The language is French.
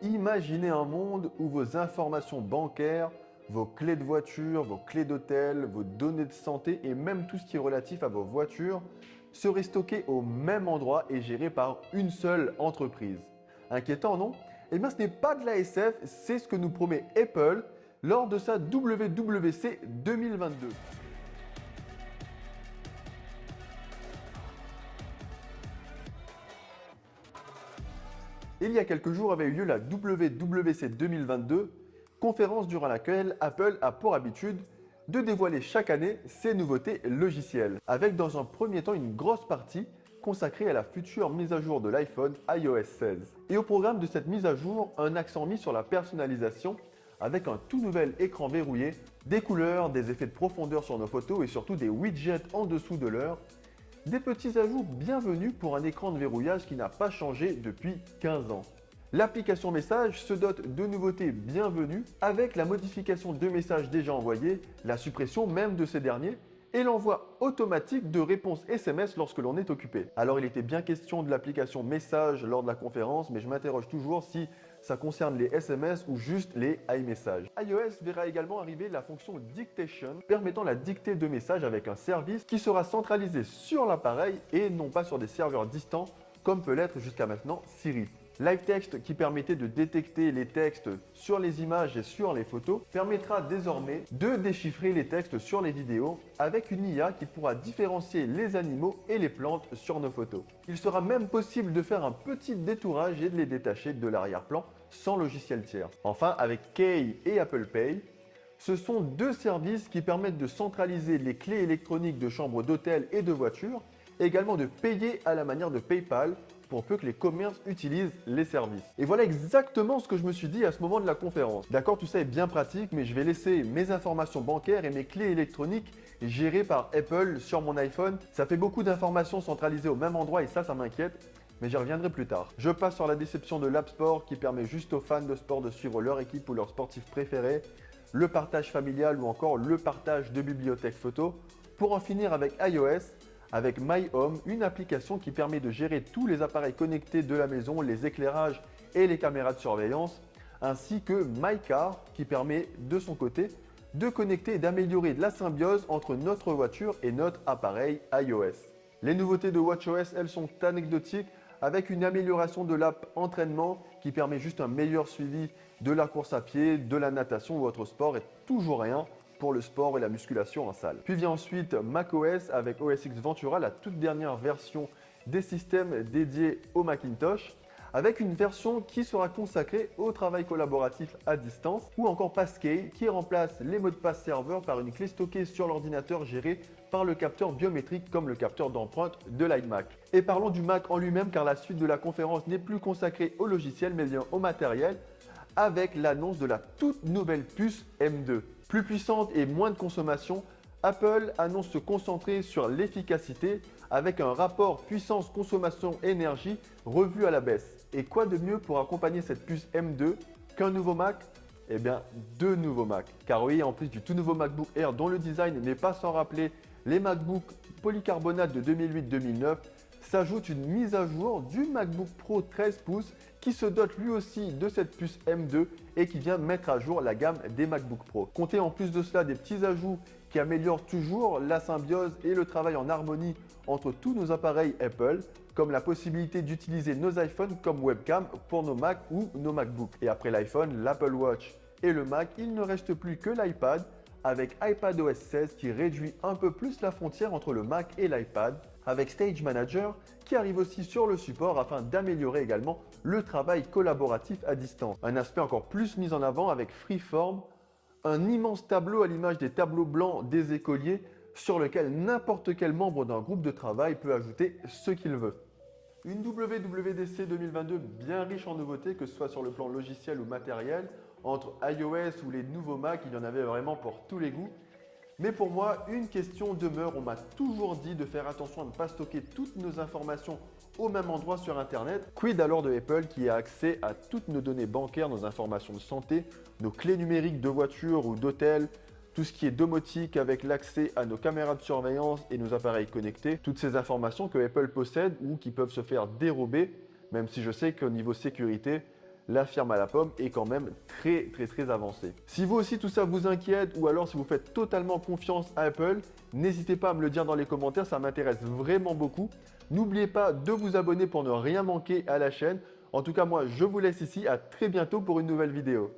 Imaginez un monde où vos informations bancaires, vos clés de voiture, vos clés d'hôtel, vos données de santé et même tout ce qui est relatif à vos voitures seraient stockés au même endroit et gérés par une seule entreprise. Inquiétant, non? Eh bien, ce n'est pas de la SF, c'est ce que nous promet Apple lors de sa WWC 2022. Il y a quelques jours avait eu lieu la WWC 2022, conférence durant laquelle Apple a pour habitude de dévoiler chaque année ses nouveautés logicielles, avec dans un premier temps une grosse partie consacrée à la future mise à jour de l'iPhone iOS 16. Et au programme de cette mise à jour, un accent mis sur la personnalisation avec un tout nouvel écran verrouillé, des couleurs, des effets de profondeur sur nos photos et surtout des widgets en dessous de l'heure. Des petits ajouts bienvenus pour un écran de verrouillage qui n'a pas changé depuis 15 ans. L'application Message se dote de nouveautés bienvenues avec la modification de messages déjà envoyés, la suppression même de ces derniers et l'envoi automatique de réponses SMS lorsque l'on est occupé. Alors il était bien question de l'application Message lors de la conférence, mais je m'interroge toujours si ça concerne les SMS ou juste les iMessages. iOS verra également arriver la fonction Dictation, permettant la dictée de messages avec un service qui sera centralisé sur l'appareil et non pas sur des serveurs distants comme peut l'être jusqu'à maintenant Siri. LiveText, qui permettait de détecter les textes sur les images et sur les photos, permettra désormais de déchiffrer les textes sur les vidéos avec une IA qui pourra différencier les animaux et les plantes sur nos photos. Il sera même possible de faire un petit détourage et de les détacher de l'arrière-plan sans logiciel tiers. Enfin, avec Key et Apple Pay, ce sont deux services qui permettent de centraliser les clés électroniques de chambres d'hôtel et de voitures, et également de payer à la manière de PayPal pour peu que les commerces utilisent les services. Et voilà exactement ce que je me suis dit à ce moment de la conférence. D'accord, tout ça est bien pratique, mais je vais laisser mes informations bancaires et mes clés électroniques gérées par Apple sur mon iPhone. Ça fait beaucoup d'informations centralisées au même endroit et ça m'inquiète. Mais j'y reviendrai plus tard. Je passe sur la déception de l'App Store qui permet juste aux fans de sport de suivre leur équipe ou leur sportif préféré, le partage familial ou encore le partage de bibliothèques photos. Pour en finir avec iOS, avec My Home, une application qui permet de gérer tous les appareils connectés de la maison, les éclairages et les caméras de surveillance, ainsi que My Car qui permet de son côté de connecter et d'améliorer la symbiose entre notre voiture et notre appareil iOS. Les nouveautés de WatchOS, elles sont anecdotiques avec une amélioration de l'app entraînement qui permet juste un meilleur suivi de la course à pied, de la natation ou autre sport et toujours rien pour le sport et la musculation en salle. Puis vient ensuite macOS avec OS X Ventura, la toute dernière version des systèmes dédiés au Macintosh, avec une version qui sera consacrée au travail collaboratif à distance, ou encore Passkey qui remplace les mots de passe serveur par une clé stockée sur l'ordinateur gérée par le capteur biométrique comme le capteur d'empreinte de l'iMac. Et parlons du Mac en lui-même car la suite de la conférence n'est plus consacrée au logiciel mais bien au matériel, avec l'annonce de la toute nouvelle puce M2. Plus puissante et moins de consommation, Apple annonce se concentrer sur l'efficacité avec un rapport puissance-consommation-énergie revu à la baisse. Et quoi de mieux pour accompagner cette puce M2 qu'un nouveau Mac? Eh bien, deux nouveaux Mac. Car oui, en plus du tout nouveau MacBook Air dont le design n'est pas sans rappeler les MacBook polycarbonate de 2008-2009, s'ajoute une mise à jour du MacBook Pro 13 pouces qui se dote lui aussi de cette puce M2 et qui vient mettre à jour la gamme des MacBook Pro. Comptez en plus de cela des petits ajouts qui améliorent toujours la symbiose et le travail en harmonie entre tous nos appareils Apple, comme la possibilité d'utiliser nos iPhones comme webcam pour nos Mac ou nos MacBook. Et après l'iPhone, l'Apple Watch et le Mac, il ne reste plus que l'iPad avec iPadOS 16 qui réduit un peu plus la frontière entre le Mac et l'iPad, avec Stage Manager qui arrive aussi sur le support afin d'améliorer également le travail collaboratif à distance. Un aspect encore plus mis en avant avec Freeform, un immense tableau à l'image des tableaux blancs des écoliers sur lequel n'importe quel membre d'un groupe de travail peut ajouter ce qu'il veut. Une WWDC 2022 bien riche en nouveautés, que ce soit sur le plan logiciel ou matériel. Entre iOS ou les nouveaux Mac, il y en avait vraiment pour tous les goûts. Mais pour moi, une question demeure. On m'a toujours dit de faire attention à ne pas stocker toutes nos informations au même endroit sur Internet. Quid alors de Apple qui a accès à toutes nos données bancaires, nos informations de santé, nos clés numériques de voiture ou d'hôtel, tout ce qui est domotique avec l'accès à nos caméras de surveillance et nos appareils connectés, toutes ces informations que Apple possède ou qui peuvent se faire dérober, même si je sais qu'au niveau sécurité, la firme à la pomme est quand même très avancée. Si vous aussi tout ça vous inquiète ou alors si vous faites totalement confiance à Apple, n'hésitez pas à me le dire dans les commentaires, ça m'intéresse vraiment beaucoup. N'oubliez pas de vous abonner pour ne rien manquer à la chaîne. En tout cas, moi, je vous laisse ici. À très bientôt pour une nouvelle vidéo.